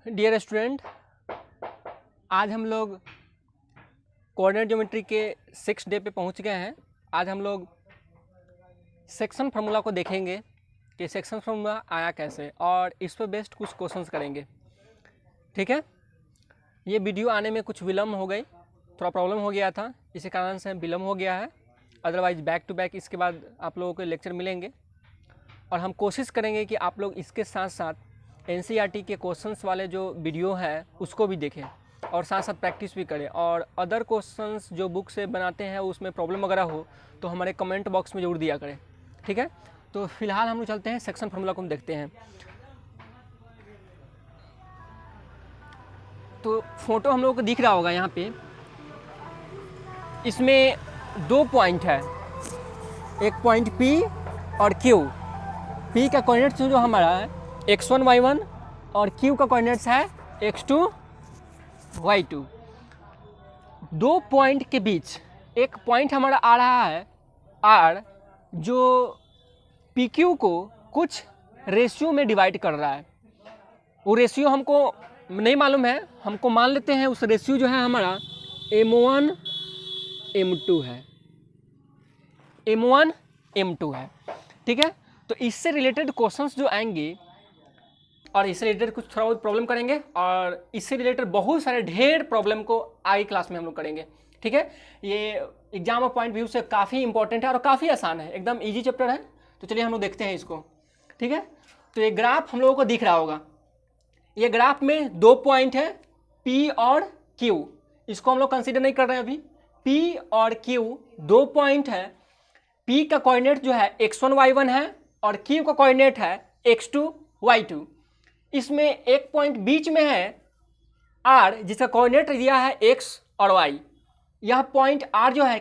Dear student, आज हम लोग कोऑर्डिनेट ज्योमेट्री के 6th डे पे पहुंच गए हैं। आज हम लोग सेक्शन फार्मूला को देखेंगे कि सेक्शन फार्मूला आया कैसे और इस पर बेस्ड कुछ क्वेश्चंस करेंगे। ठीक है, ये वीडियो आने में कुछ विलम्ब हो गई, थोड़ा प्रॉब्लम हो गया था, इसी कारण से विलम्ब हो गया है। अदरवाइज बैक टू बैक इसके बाद आप लोगों को लेक्चर मिलेंगे और हम कोशिश करेंगे कि आप लोग इसके साथ साथ NCERT के क्वेश्चंस वाले जो वीडियो है उसको भी देखें और साथ साथ प्रैक्टिस भी करें। और अदर क्वेश्चंस जो बुक से बनाते हैं उसमें प्रॉब्लम वगैरह हो तो हमारे कमेंट बॉक्स में ज़रूर दिया करें। ठीक है, तो फिलहाल हम लोग चलते हैं सेक्शन फार्मूला को हम देखते हैं। तो फोटो हम लोगों को दिख रहा होगा यहाँ पे, इसमें 2 पॉइंट है, एक पॉइंट P और Q। P का कोऑर्डिनेट्स जो हमारा है x1 y1 और Q का कोऑर्डिनेट्स है x2 y2। 2 पॉइंट के बीच एक पॉइंट हमारा आ रहा है R, जो PQ को कुछ रेशियो में डिवाइड कर रहा है। वो रेशियो हमको नहीं मालूम है, हमको मान लेते हैं उस रेशियो जो है हमारा M1 M2 है, M1 M2 है। ठीक है, तो इससे रिलेटेड क्वेश्चंस जो आएंगे और इससे रिलेटेड कुछ थोड़ा बहुत प्रॉब्लम करेंगे और इससे रिलेटेड बहुत सारे ढेर प्रॉब्लम को आई क्लास में हम लोग करेंगे। ठीक है, ये एग्जाम और पॉइंट व्यू से काफ़ी इंपॉर्टेंट है और काफ़ी आसान है, एकदम इजी चैप्टर है। तो चलिए हम लोग देखते हैं इसको। ठीक है, तो ये ग्राफ हम लोगों को दिख रहा होगा, ये ग्राफ में 2 पॉइंट है P और Q। इसको हम लोग कंसिडर नहीं कर रहे हैं अभी। P और Q 2 पॉइंट है। P का कोऑर्डिनेट जो है x1 y1 है और Q का कोऑर्डिनेट है x2 y2। इसमें एक पॉइंट बीच में है R, जिसका कोऑर्डिनेट दिया है x और y। यह पॉइंट R जो है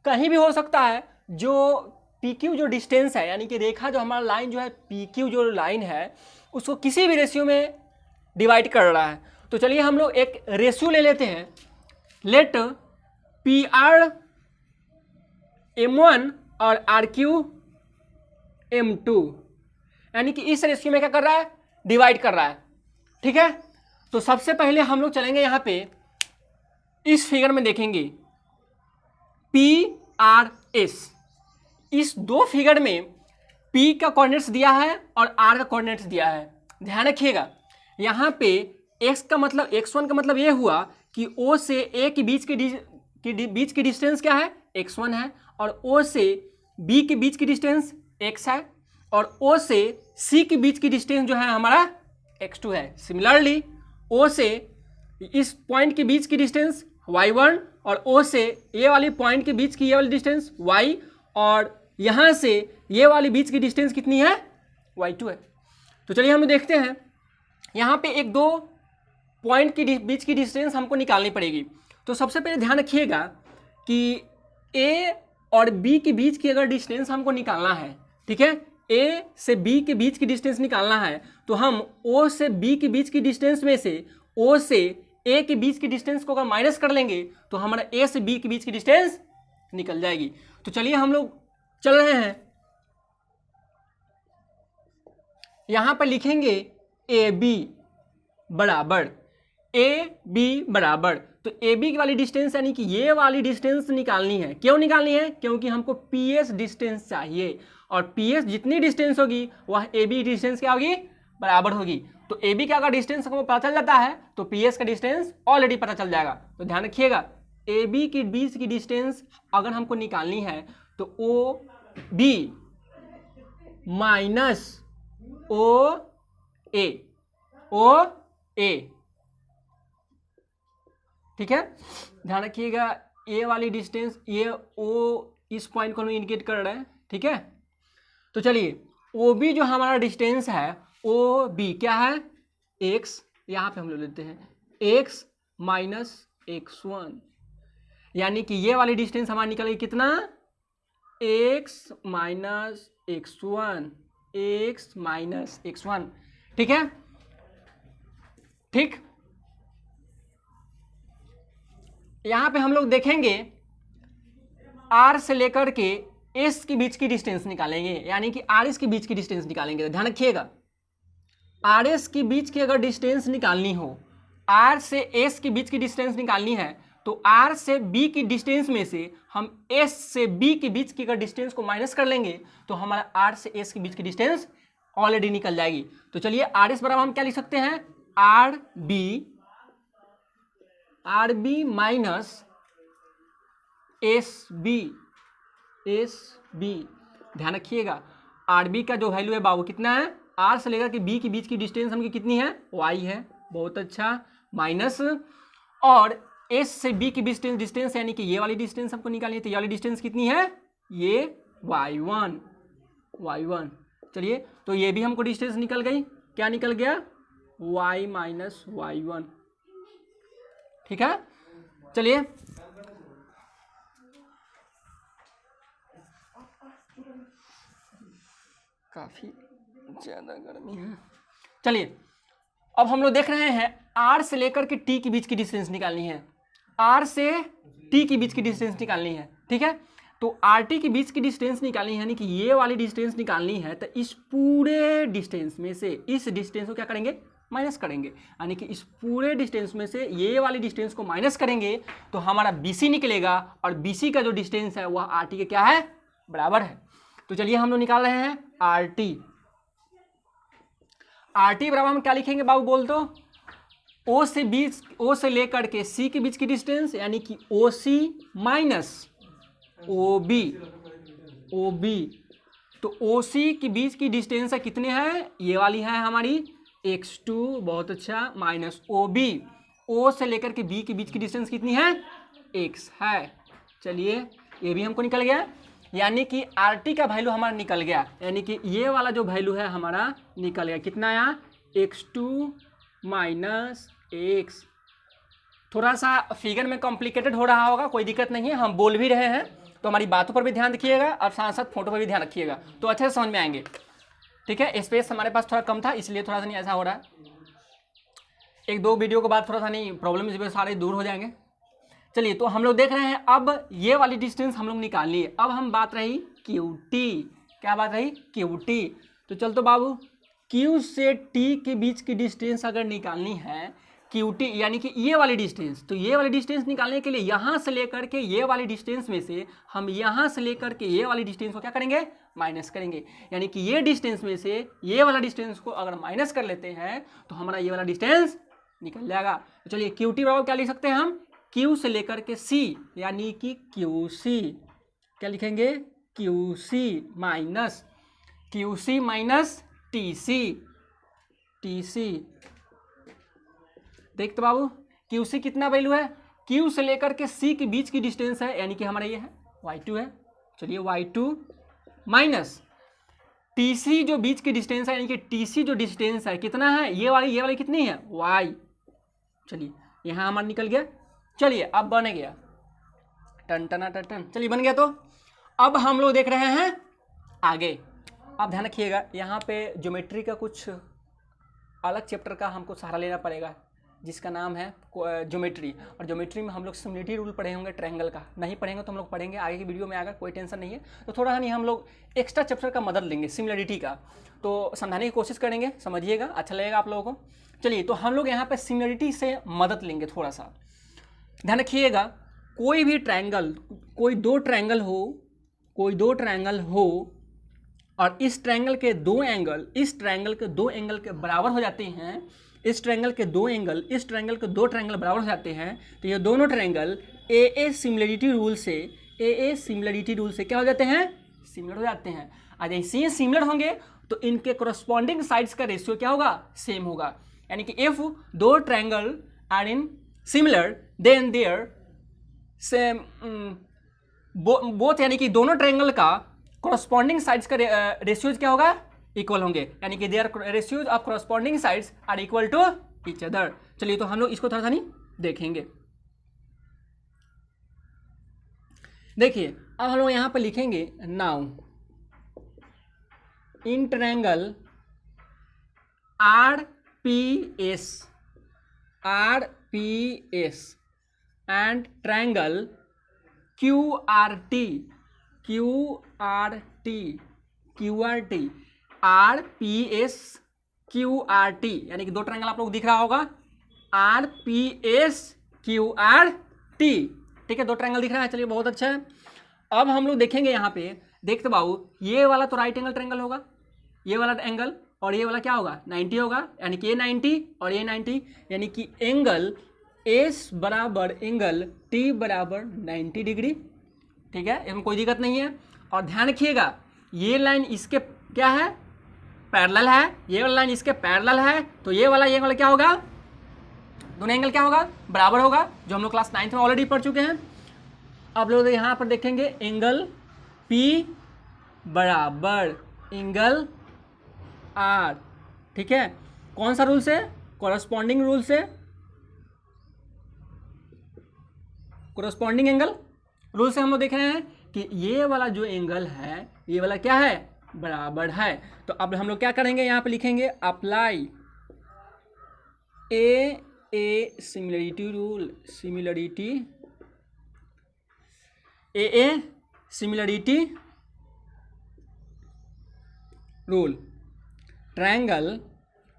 कहीं भी हो सकता है। जो PQ जो डिस्टेंस है, यानी कि रेखा जो हमारा लाइन जो है PQ जो लाइन है उसको किसी भी रेशियो में डिवाइड कर रहा है। तो चलिए हम लोग एक रेशियो ले लेते हैं। लेट PR M1 और RQ M2, यानी कि इस रेशियो में क्या कर रहा है, डिवाइड कर रहा है। ठीक है, तो सबसे पहले हम लोग चलेंगे यहाँ पे, इस फिगर में देखेंगे PRS। इस 2 फिगर में P का कोऑर्डिनेट्स दिया है और R का कोऑर्डिनेट्स दिया है। ध्यान रखिएगा, यहाँ पे X का मतलब x1 का मतलब ये हुआ कि O से A के बीच की डिस्टेंस क्या है, x1 है, और O से B के बीच की डिस्टेंस x है, और O से C के बीच की डिस्टेंस जो है हमारा x2 है। सिमिलरली O से इस पॉइंट के बीच की डिस्टेंस y1 और O से ये वाली पॉइंट के बीच की ये वाली डिस्टेंस y, और यहाँ से ये वाली बीच की डिस्टेंस कितनी है, y2 है। तो चलिए हम देखते हैं, यहाँ पे एक 2 पॉइंट की बीच की डिस्टेंस हमको निकालनी पड़ेगी। तो सबसे पहले ध्यान रखिएगा कि A और B के बीच की अगर डिस्टेंस हमको निकालना है, ठीक है, A से B के बीच की डिस्टेंस निकालना है, तो हम O से B के बीच की डिस्टेंस में से O से A के बीच की डिस्टेंस को अगर माइनस कर लेंगे तो हमारा A से B के बीच की डिस्टेंस निकल जाएगी। तो चलिए हम लोग चल रहे हैं, यहाँ पर लिखेंगे AB बराबर तो AB की वाली डिस्टेंस यानी कि ये वाली डिस्टेंस निकालनी है। क्यों निकालनी है, क्योंकि हमको PS डिस्टेंस चाहिए, और PS जितनी डिस्टेंस होगी वह AB डिस्टेंस क्या होगी, बराबर होगी। तो AB का अगर डिस्टेंस हमको पता चल जाता है तो PS का डिस्टेंस ऑलरेडी पता चल जाएगा। तो ध्यान रखिएगा, AB के बीच की डिस्टेंस अगर हमको निकालनी है तो OB माइनस OA। ठीक है, ध्यान रखिएगा, ये वाली डिस्टेंस, ये O इस पॉइंट को हम इंडिकेट कर रहे हैं। ठीक है, तो चलिए OB जो हमारा डिस्टेंस है, OB क्या है, x, यहाँ पे हम ले लेते हैं x माइनस x1, यानी कि ये वाली डिस्टेंस हमारा निकलेगी कितना, x माइनस x1। ठीक है, ठीक, यहाँ पे हम लोग देखेंगे R से लेकर के S के बीच की डिस्टेंस निकालेंगे, यानी कि RS के बीच की डिस्टेंस निकालेंगे। ध्यान रखिएगा, आर एस के बीच की अगर डिस्टेंस निकालनी हो, आर से एस के बीच की डिस्टेंस निकालनी है, तो आर से बी की डिस्टेंस में से हम एस से बी के बीच की अगर डिस्टेंस को माइनस कर लेंगे तो हमारा आर से एस के बीच की डिस्टेंस ऑलरेडी निकल जाएगी। तो चलिए आर एस बराबर हम क्या लिख सकते हैं, R B minus S B. ध्यान रखिएगा आर बी का जो वैल्यू है बाबू कितना है, आर से लेकर के बी के बीच की डिस्टेंस हमकी कितनी है, वाई है, बहुत अच्छा, माइनस, और एस से बी की डिस्टेंस यानी कि ये वाली डिस्टेंस हमको निकालनी है, तो ये वाली डिस्टेंस कितनी है, ये y1। चलिए तो ये भी हमको डिस्टेंस निकल गई, क्या निकल गया, y माइनस y1। ठीक है, चलिए काफी ज्यादा गर्मी है। चलिए अब हम लोग देख रहे हैं आर से लेकर के टी के बीच की डिस्टेंस निकालनी है, आर से टी के बीच की डिस्टेंस निकालनी है। ठीक है, तो आर टी के बीच की डिस्टेंस निकालनी है यानी कि ये वाली डिस्टेंस निकालनी है, तो इस पूरे डिस्टेंस में से इस डिस्टेंस को क्या करेंगे, माइनस करेंगे, यानी कि इस पूरे डिस्टेंस में से ये वाली डिस्टेंस को माइनस करेंगे तो हमारा बी सी निकलेगा, और बी सी का जो डिस्टेंस है वह आर टी के क्या है, बराबर है। तो चलिए हम लोग निकाल रहे हैं आर टी बराबर हम क्या लिखेंगे बाबू बोल दो, ओ से लेकर के सी के बीच की डिस्टेंस यानी कि ओ सी माइनस ओ बी। तो ओ सी के बीच की डिस्टेंस है कितने हैं, ये वाली है हमारी x2, बहुत अच्छा, माइनस ओ बी, ओ से लेकर के बी के बीच की डिस्टेंस कितनी है, x है। चलिए ये भी हमको निकल गया, यानी कि आर टी का वैल्यू हमारा निकल गया, यानी कि ये वाला जो वैल्यू है हमारा निकल गया, कितना आया, x2 माइनस x। थोड़ा सा फिगर में कॉम्प्लिकेटेड हो रहा होगा, कोई दिक्कत नहीं है, हम बोल भी रहे हैं तो हमारी बातों पर भी ध्यान रखिएगा और साथ साथ फोटो पर भी ध्यान रखिएगा, तो अच्छे से समझ में आएंगे। ठीक है, स्पेस हमारे पास थोड़ा कम था इसलिए थोड़ा सा नहीं ऐसा हो रहा है, एक दो वीडियो के बाद थोड़ा सा नहीं प्रॉब्लम सारे दूर हो जाएंगे। चलिए तो हम लोग देख रहे हैं अब ये वाली डिस्टेंस हम लोग निकालनी है। अब हम बात रही क्यू टी, क्या बात रही, क्यू टी। तो चल तो बाबू क्यू से टी के बीच की डिस्टेंस अगर निकालनी है, क्यू टी यानी कि ये वाली डिस्टेंस, तो ये वाली डिस्टेंस निकालने के लिए यहाँ से लेकर के ये वाली डिस्टेंस में से हम यहाँ से लेकर के ये वाली डिस्टेंस को क्या करेंगे, माइनस करेंगे, यानी कि ये डिस्टेंस में से ये वाला डिस्टेंस को अगर माइनस कर लेते हैं तो हमारा ये वाला डिस्टेंस निकल जाएगा। तो चलिए क्यू टी बराबर क्या लिख सकते हैं हम, Q से लेकर के C यानी कि QC, क्या लिखेंगे, QC माइनस TC। देख तो बाबू QC कितना वैल्यू है, Q से लेकर के C के बीच की डिस्टेंस है यानी कि हमारा ये है y2 है। चलिए y2 माइनस TC जो बीच की डिस्टेंस है यानी कि TC जो डिस्टेंस है कितना है, ये वाली कितनी है, y। चलिए यहाँ हमारा निकल गया। चलिए अब बन गया, टन टना टन, चलिए बन गया। तो अब हम लोग देख रहे हैं आगे। अब ध्यान रखिएगा यहाँ पे ज्योमेट्री का कुछ अलग चैप्टर का हमको सहारा लेना पड़ेगा जिसका नाम है ज्योमेट्री, और ज्योमेट्री में हम लोग सिमिलरिटी रूल पढ़े होंगे, ट्रायंगल का नहीं पढ़ेंगे तो हम लोग पढ़ेंगे आगे की वीडियो में, आएगा, कोई टेंशन नहीं है। तो थोड़ा नहीं हम लोग एक्स्ट्रा चैप्टर का मदद लेंगे सिमिलरिटी का, तो समझाने की कोशिश करेंगे, समझिएगा, अच्छा लगेगा आप लोगों को। चलिए तो हम लोग यहाँ पे सिमिलरिटी से मदद लेंगे थोड़ा सा, ध्यान रखिएगा। कोई भी ट्रायंगल, कोई दो ट्रायंगल हो और इस ट्रायंगल के दो एंगल इस ट्रायंगल के दो एंगल के बराबर हो जाते हैं, इस ट्रायंगल के दो एंगल इस ट्रायंगल के दो ट्रायंगल बराबर हो जाते हैं, तो ये दोनों ट्रायंगल ए सिमिलरिटी रूल से क्या हो जाते हैं, सिमिलर हो जाते हैं। और जैसे ही सिमिलर होंगे तो इनके कोरस्पॉन्डिंग साइड्स का रेशियो क्या होगा, सेम होगा। यानी कि इफ दो triangle are in similar then their same both, यानी कि दोनों ट्रायंगल का कोरस्पॉन्डिंग साइड्स का रेशियोज क्या होगा, इक्वल होंगे, यानी कि their ratios of corresponding sides are equal to each other. चलिए तो हम लोग इसको थोड़ा सा नहीं देखेंगे। देखिए अब हम लोग यहाँ पर लिखेंगे now in triangle RPS and triangle QRT RPS Q R T, यानी कि दो ट्रायंगल आप लोग दिख रहा होगा, are P S Q R T, ठीक है, दो ट्रायंगल दिख रहा है। चलिए बहुत अच्छा है। अब हम लोग देखेंगे यहाँ पे, देखते बाबू, ये वाला तो राइट एंगल ट्रायंगल होगा, ये वाला एंगल, और ये वाला क्या होगा 90 होगा, यानी कि ये 90 और ये 90, यानी कि एंगल एस बराबर एंगल टी बराबर 90 डिग्री, ठीक है, इसमें कोई दिक्कत नहीं है। और ध्यान रखिएगा ये लाइन इसके क्या है, पैरेलल है, ये वाला लाइन इसके पैरेलल है, तो ये वाला क्या होगा, दोनों एंगल क्या होगा, बराबर होगा, जो हम लोग क्लास 9 में ऑलरेडी पढ़ चुके हैं। अब लोग यहाँ पर देखेंगे एंगल P बराबर एंगल R, ठीक है, कौन सा रूल से, कॉरस्पॉन्डिंग रूल से, कॉरस्पॉन्डिंग एंगल रूल से हम लोग देख रहे हैं कि ये वाला जो एंगल है ये वाला क्या है, बराबर है। तो अब हम लोग क्या करेंगे, यहाँ पे लिखेंगे अप्लाई ए similarity rule, similarity rule, triangle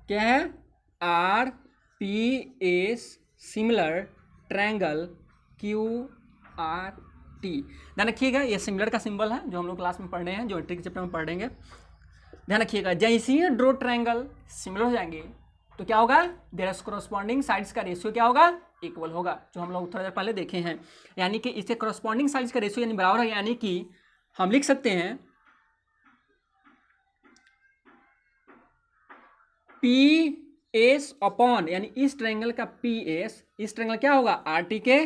क्या है, are P S similar triangle Q R T. ध्यान रखिएगा ये सिमिलर का सिंबल है जो हम लोग क्लास में पढ़ रहे हैं, ज्योमेट्री के चैप्टर में पढ़ लेंगे। ध्यान रखिएगा जैसे ही ड्रॉ ट्रायंगल सिमिलर हो जाएंगे तो क्या होगा, देयर कॉरस्पॉन्डिंग साइड्स का रेशियो क्या होगा, इक्वल होगा, जो हम लोग थोड़ा देर पहले देखे हैं। यानी कि इससे कॉरस्पॉन्डिंग साइड्स का रेशियो यानी बराबर है, यानी कि हम लिख सकते हैं पी एस अपॉन, यानी इस ट्रायंगल का पी एस, इस ट्रायंगल क्या होगा आर टी के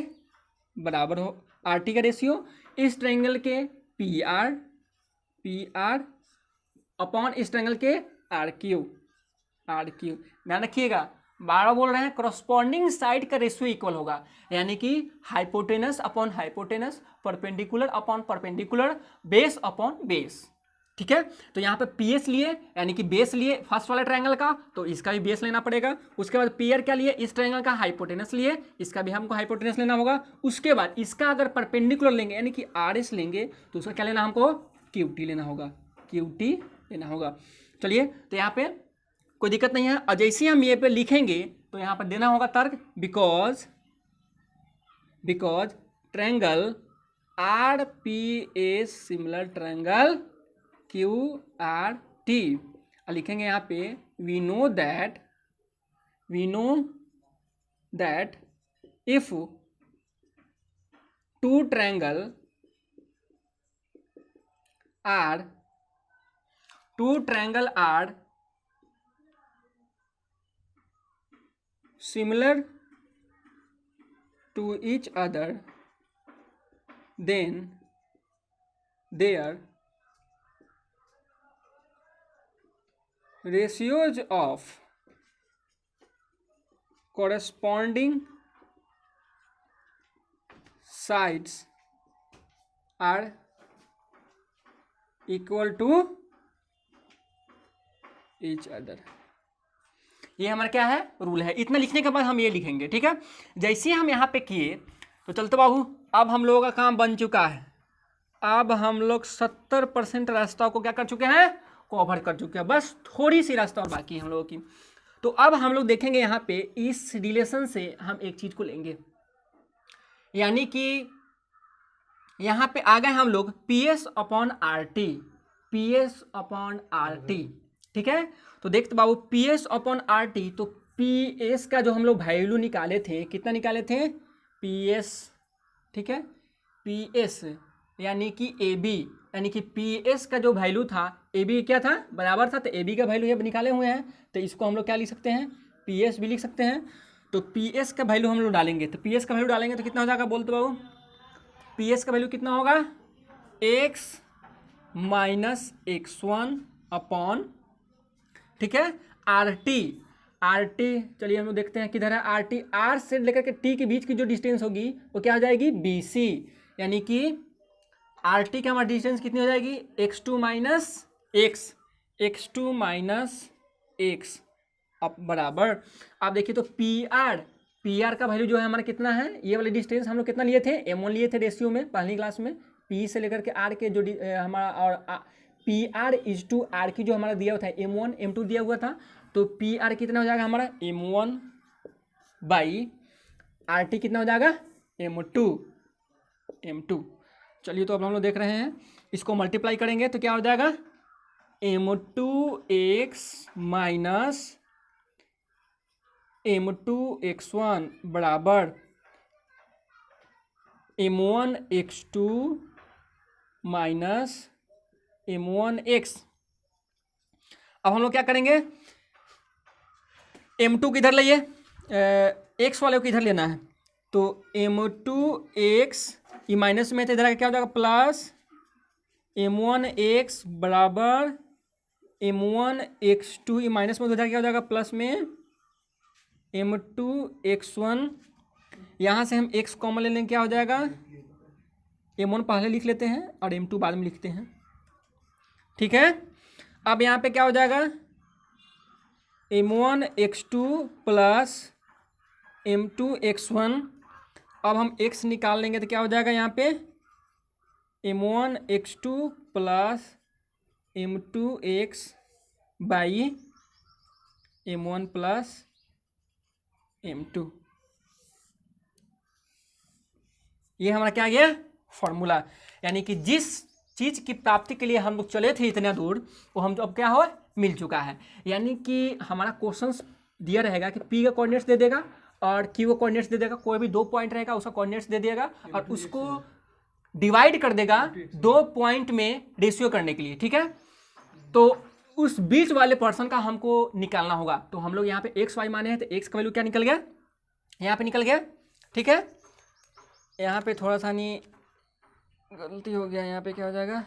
बराबर हो, आर टी का रेशियो, इस ट्रायंगल के पी आर अपॉन इस ट्रायंगल के आर क्यू। ध्यान रखिएगा बार बोल रहे हैं कॉरस्पॉन्डिंग साइड का रेशियो इक्वल होगा, यानी कि hypotenuse upon hypotenuse, perpendicular upon perpendicular, base upon base, ठीक है। तो यहाँ पे पी एस लिए, यानी कि बेस लिए फर्स्ट वाले ट्रायंगल का, तो इसका भी बेस लेना पड़ेगा। उसके बाद पी आर क्या लिए, इस ट्रायंगल का हाइपोटेनस लिए, इसका भी हमको हाइपोटेनस लेना होगा। उसके बाद इसका अगर परपेंडिकुलर लेंगे यानी कि आर एस लेंगे तो उसका क्या लेना, हमको क्यू टी लेना होगा, क्यू टी लेना होगा। चलिए तो यहाँ पे कोई दिक्कत नहीं है। और जैसे ही हम ये पे लिखेंगे तो यहाँ पर देना होगा तर्क, because triangle R P S similar triangle Q R T. लिखेंगे यहाँ पे we know that if two triangle are similar to each other, then their ratios of corresponding sides are equal to each other। ये हमारा क्या है, rule है। इतना लिखने के बाद हम ये लिखेंगे, ठीक है। जैसे हम यहाँ पे किए तो चलते बाबू, अब हम लोगों का काम बन चुका है। अब हम लोग 70% रास्ता को क्या कर चुके हैं, कवर कर चुके हैं, बस थोड़ी सी रास्ता और बाकी है हम लोगों की। तो अब हम लोग देखेंगे यहाँ पे इस रिलेशन से हम एक चीज को लेंगे, यानी कि यहाँ पे आ गए हम लोग P S upon R T, ठीक है। तो देखते बाबू P S upon R T, तो पी एस का जो हम लोग वैल्यू निकाले थे, कितना निकाले थे, पी एस, ठीक है, पी एस यानी कि ए बी, यानी कि पी एस का जो वैल्यू था ए बी क्या था, बराबर था, तो ए बी का वैल्यू ये निकाले हुए हैं, तो इसको हम लोग क्या लिख सकते हैं, पी एस भी लिख सकते हैं। तो पी एस का वैल्यू हम लोग डालेंगे, तो पी एस का वैल्यू डालेंगे तो कितना हो जाएगा, बोलते बाबू, पी एस का वैल्यू कितना होगा, एक्स माइनस x1 अपॉन, ठीक है, आर टी। चलिए हम लोग देखते हैं किधर है आर टी, आर से लेकर के टी के बीच की जो डिस्टेंस होगी वो क्या हो जाएगी, बी सी, यानी कि आर टी का हमारा डिस्टेंस कितनी हो जाएगी, x2 माइनस एक्स अब बराबर, आप देखिए तो पी आर का वैल्यू जो है हमारा कितना है, ये वाले डिस्टेंस हम लोग कितना लिए थे, m1 लिए थे रेशियो में पहली क्लास में, p से लेकर के r के जो हमारा, और P R is to R की जो हमारा दिया हुआ था m1 m2 दिया हुआ था, तो पी आर कितना हो जाएगा हमारा M1 बाई आर टी कितना हो जाएगा M2। चलिए तो अब हम लोग देख रहे हैं, इसको मल्टीप्लाई करेंगे तो क्या हो जाएगा M2x माइनस M2x1 बराबर M1x2 माइनस M1x। अब हम लोग क्या करेंगे, M2 किधर लाइए, x वाले को इधर लेना है, तो M2x ये माइनस में तो इधर क्या हो जाएगा प्लस M1x बराबर M1x2 ये माइनस में उधर क्या हो जाएगा प्लस में M2x1। यहाँ से हम x कॉमन ले लेंगे, क्या हो जाएगा M1 पहले लिख लेते हैं और M2 बाद में लिखते हैं, ठीक है। अब यहाँ पे क्या हो जाएगा M1x2 प्लस M2x1। अब हम x निकाल लेंगे तो क्या हो जाएगा यहाँ पे M1x2 plus M2x by M1 plus M2। ये हमारा क्या आ गया फॉर्मूला, यानी कि जिस चीज़ की प्राप्ति के लिए हम लोग चले थे इतना दूर वो हम तो अब क्या हो मिल चुका है। यानी कि हमारा क्वेश्चन दिया रहेगा कि P का कोऑर्डिनेट्स दे देगा और Q का कोऑर्डिनेट्स दे देगा, कोई भी 2 पॉइंट रहेगा उसका कोऑर्डिनेट्स दे देगा और उसको डिवाइड कर देगा 2 पॉइंट में रेशियो करने के लिए, ठीक है। तो उस बीच वाले पर्सन का हमको निकालना होगा। तो हम लोग यहाँ पे एक्स वाई माने हैं तो एक्स का वैल्यू क्या निकल गया, यहाँ पे निकल गया, ठीक है। यहाँ पे थोड़ा सा नहीं गलती हो गया, यहाँ पे क्या हो जाएगा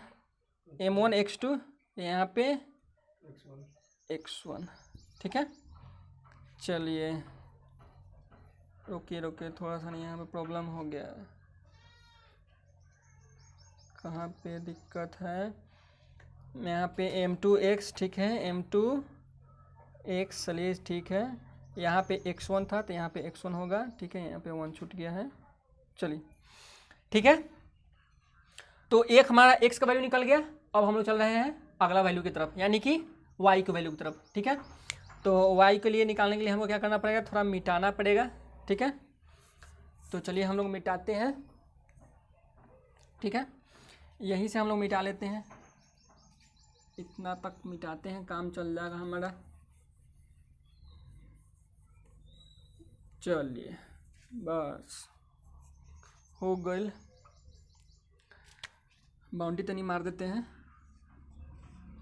M1 x2 यहाँ पे x1, ठीक है। चलिए रोकिए थोड़ा सा नहीं, यहाँ पे प्रॉब्लम हो गया, कहाँ पे दिक्कत है। यहाँ पे M2x ठीक है, M2x चलिए ठीक है। यहाँ पे x1 था तो यहाँ पे x1 होगा, ठीक है। यहाँ पे 1 छूट गया है, चलिए ठीक है। तो एक हमारा x का वैल्यू निकल गया। अब हम लोग चल रहे हैं अगला वैल्यू की तरफ, यानी कि y के वैल्यू की तरफ, ठीक है। तो y के लिए निकालने के लिए हमको क्या करना पड़ेगा, थोड़ा मिटाना पड़ेगा, ठीक है। तो चलिए हम लोग मिटाते हैं, ठीक है। यहीं से हम लोग मिटा लेते हैं, इतना तक मिटाते हैं, काम चल जाएगा हमारा। चलिए बस हो गई, बाउंड्री तो नहीं मार देते हैं,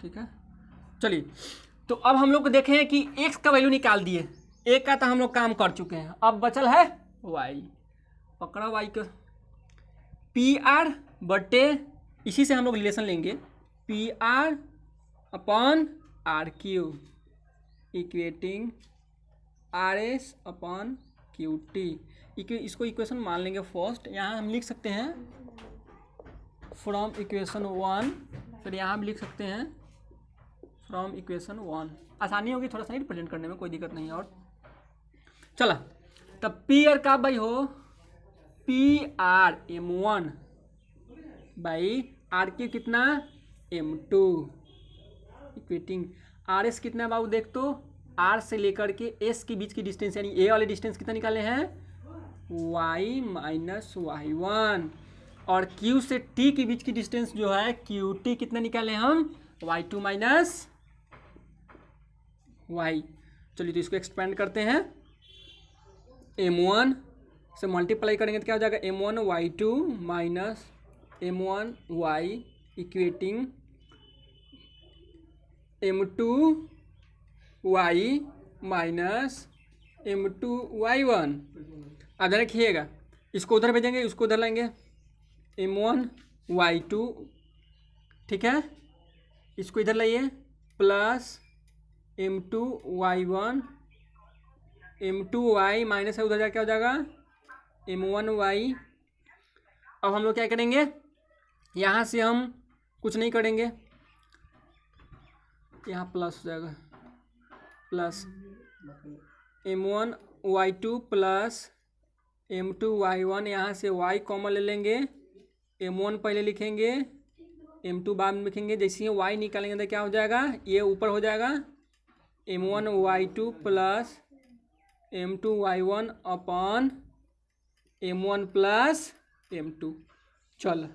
ठीक है। चलिए तो अब हम लोग देखें कि x का वैल्यू निकाल दिए, एक का तो हम लोग काम कर चुके हैं, अब बचल है y। पकड़ा y का पी आर बटे, इसी से हम लोग रिलेशन लेंगे P R upon R Q equating R S upon Q T. इसको इक्वेशन मान लेंगे फर्स्ट। यहाँ हम लिख सकते हैं फ्रॉम इक्वेशन 1, फिर यहाँ हम लिख सकते हैं फ्रॉम इक्वेशन 1। आसानी होगी थोड़ा सा रिप्रेजेंट करने में, कोई दिक्कत नहीं है। और चला तब पी आर का भाई हो P R M1 by R Q कितना M2 इक्वेटिंग आर एस कितना है बाबू, देख तो आर से लेकर के एस के बीच की डिस्टेंस, यानी ए वाले डिस्टेंस कितना निकाले हैं y माइनस y1, और Q से T के बीच की डिस्टेंस जो है QT कितना निकाले हम y2 माइनस y। चलिए तो इसको एक्सपेंड करते हैं, M1 से मल्टीप्लाई करेंगे तो क्या हो जाएगा M1 y2 minus M1 y equating M2 y minus M2 y1। अब रखिएगा, इसको उधर भेजेंगे, इसको उधर लाएंगे M1 y2, ठीक है। इसको इधर लाइए plus M2 y1, M2 y minus है उधर जा क्या हो जाएगा M1 y। अब हम लोग क्या करेंगे, यहाँ से हम कुछ नहीं करेंगे, यहाँ प्लस हो जाएगा, plus M1 y2 plus M2 y1, यहाँ से y कॉमन ले लेंगे, M1 पहले लिखेंगे, M2 बाद में लिखेंगे। जैसे ही y निकालेंगे तो क्या हो जाएगा, ये ऊपर हो जाएगा m1y2 plus m2y1 upon m1 plus m2। चल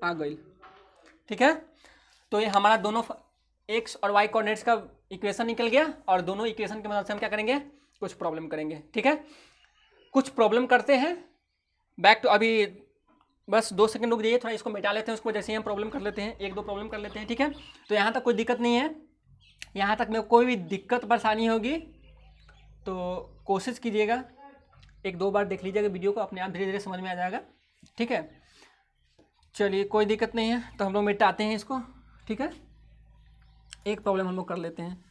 आ गई, ठीक है। तो ये हमारा दोनों x और y कोऑर्डिनेट्स का इक्वेशन निकल गया, और दोनों इक्वेशन की मदद से हम क्या करेंगे, कुछ प्रॉब्लम करेंगे, ठीक है। कुछ प्रॉब्लम करते हैं, बैक टू, अभी बस 2 सेकंड रुक जाइए, थोड़ा इसको मिटा लेते हैं, उसको जैसे ही हम प्रॉब्लम कर लेते हैं, 1-2 प्रॉब्लम कर लेते हैं, ठीक है। तो यहाँ तक कोई दिक्कत नहीं है, यहाँ तक में कोई भी दिक्कत परेशानी होगी तो कोशिश कीजिएगा, 1-2 बार देख लीजिएगा वीडियो को, अपने आप धीरे धीरे समझ में आ जाएगा, ठीक है। चलिए कोई दिक्कत नहीं है, तो हम लोग मिटाते हैं इसको, ठीक है। एक प्रॉब्लम हम लोग कर लेते हैं।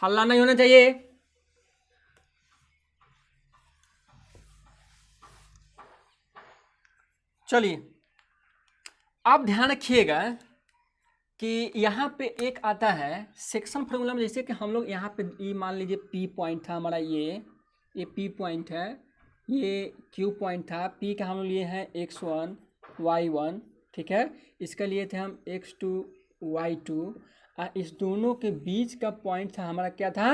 हल्ला नहीं होना चाहिए। चलिए आप ध्यान रखिएगा कि यहाँ पे एक आता है सेक्शन फार्मूला में, जैसे कि हम लोग यहाँ पे ये मान लीजिए P पॉइंट था हमारा, ये P पॉइंट है, ये Q पॉइंट था, P का हम लोग लिए हैं x1 y1, ठीक है। इसका लिए थे हम x2 y2, और इस दोनों के बीच का पॉइंट था हमारा क्या था,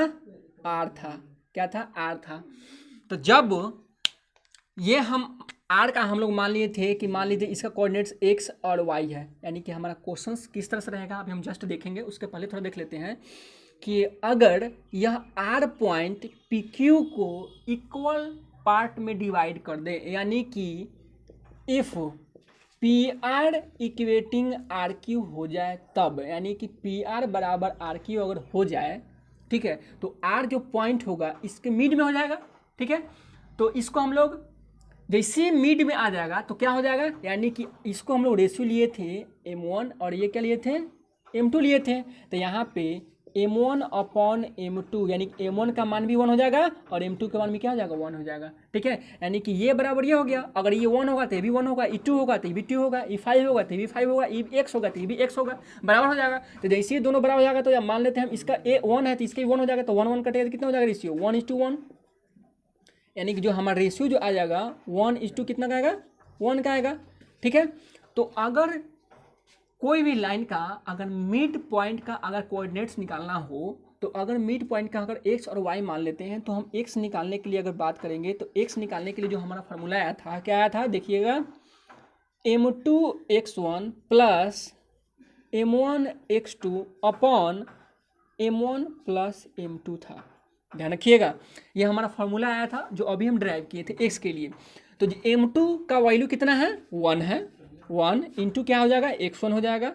R था, क्या था, R था। तो जब ये हम R का हम लोग मान लिए थे कि मान लीजिए इसका कोऑर्डिनेट्स x और y है, यानी कि हमारा क्वेश्चन किस तरह से रहेगा अभी हम जस्ट देखेंगे, उसके पहले थोड़ा देख लेते हैं कि अगर यह R पॉइंट PQ को इक्वल पार्ट में डिवाइड कर दे, यानी कि इफ PR इक्वेटिंग RQ हो जाए तब, यानी कि PR बराबर RQ अगर हो जाए, ठीक है, तो R जो पॉइंट होगा इसके मिड में हो जाएगा, ठीक है। तो इसको हम लोग जैसे मिड में आ जाएगा तो क्या हो जाएगा, यानी कि इसको हम लोग रेशियो लिए थे m1 और ये क्या लिए थे, m2 लिए थे। तो यहाँ पे m1 अपॉन m2, यानी कि m1 का मान भी 1 हो जाएगा और m2 का मान भी क्या हो जाएगा, 1 हो जाएगा, ठीक है। यानी कि ये बराबर ये हो गया, अगर ये 1 होगा तो ये भी 1 होगा, ये 2 होगा तो ये भी 2 होगा, ये 5 होगा तो ये भी 5 होगा, ये x होगा तो ये भी x होगा, बराबर हो जाएगा। तो जैसे ये दोनों बराबर हो जाएगा तो मान लेते हैं हम इसका a 1 है तो इसका भी 1 हो जाएगा, तो 1 1 कटेगा तो कितना हो जाएगा रेशियो, 1:1, यानी कि जो हमारा रेशियो जो आ जाएगा 1:2 कितना का आएगा, 1 का आएगा, ठीक है। तो अगर कोई भी लाइन का अगर मिड पॉइंट का अगर कोऑर्डिनेट्स निकालना हो, तो अगर मिड पॉइंट का अगर x और y मान लेते हैं, तो हम x निकालने के लिए अगर बात करेंगे तो x निकालने के लिए जो हमारा फार्मूला आया था, क्या आया था, देखिएगा, m2x1 plus m1x2 upon m1 plus m2 था। ध्यान रखिएगा, ये हमारा फार्मूला आया था जो अभी हम ड्राइव किए थे x के लिए। तो m2 का वैल्यू कितना है, 1 है, 1 इंटू क्या हो जाएगा, x1 हो जाएगा,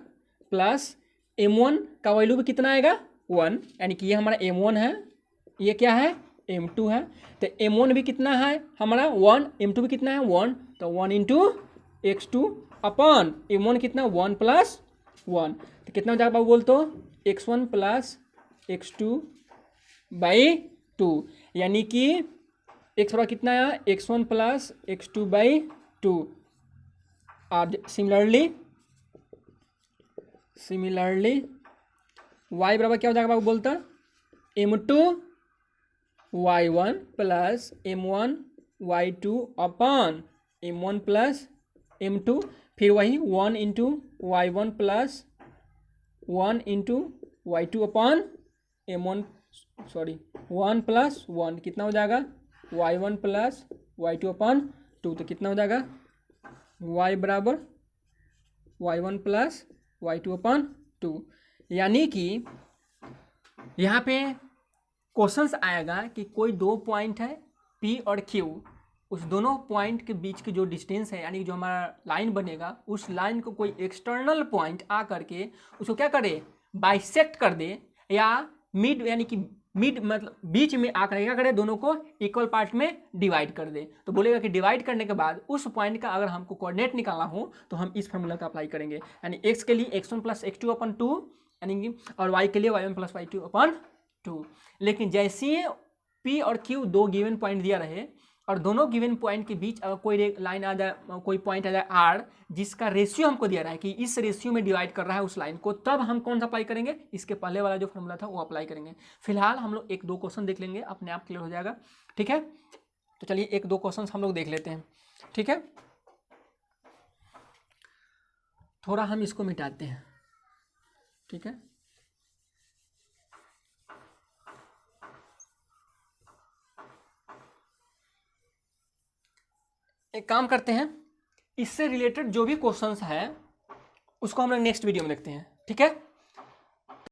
प्लस m1 का वैल्यू भी कितना आएगा, 1, यानी कि ये हमारा m1 है, ये क्या है, m2 है। तो m1 भी कितना है हमारा 1, m2 भी कितना है 1, तो 1 इंटू x2 अपॉन m1 कितना 1 प्लस 1, तो कितना हो जाएगा बाबू बोल, तो x1 प्लस x2 बाई 2, यानी कि x बराबर कितना है, x1 प्लस x2 बाई 2। और सिमिलरली y बराबर क्या हो जाएगा बाबू बोलता, m2 y1 plus m1 y2 upon m1 plus m2, फिर वही 1 into y1 plus 1 into y2 upon m1, sorry 1 plus 1 कितना हो जाएगा, y1 प्लस y2 अपॉन 2, तो कितना हो जाएगा, y बराबर y1 प्लस y2 अपॉन 2। यानी कि यहाँ पे क्वेश्चंस आएगा कि कोई दो पॉइंट है P और Q, उस दोनों पॉइंट के बीच की जो डिस्टेंस है, यानी कि जो हमारा लाइन बनेगा, उस लाइन को कोई एक्सटर्नल पॉइंट आ करके उसको क्या करे, बाइसेक्ट कर दे, या मिड, यानी कि मिड मतलब बीच में आकर क्या करे, दोनों को इक्वल पार्ट में डिवाइड कर दे। तो बोलेगा कि डिवाइड करने के बाद उस पॉइंट का अगर हमको कोऑर्डिनेट निकालना हो तो हम इस फार्मूला का अप्लाई करेंगे, यानी x के लिए x1 प्लस x2 अपॉन 2, यानी कि और y के लिए y1 प्लस y2 अपॉन 2। लेकिन जैसे P और Q दो गिवन पॉइंट दिया रहे और दोनों गिवन पॉइंट के बीच अगर कोई लाइन आ जाए, कोई पॉइंट आ जाए आर, जिसका रेशियो हमको दिया रहा है कि इस रेशियो में डिवाइड कर रहा है उस लाइन को, तब हम कौन सा अप्लाई करेंगे, इसके पहले वाला जो फॉर्मूला था वो अप्लाई करेंगे। फिलहाल हम लोग एक दो क्वेश्चन देख लेंगे, अपने आप क्लियर हो जाएगा। ठीक है, तो चलिए एक दो क्वेश्चन हम लोग देख लेते हैं। ठीक है, थोड़ा हम इसको मिटाते हैं। ठीक है, एक काम करते हैं, इससे रिलेटेड जो भी क्वेश्चंस है उसको हम लोग नेक्स्ट वीडियो में देखते हैं। ठीक है।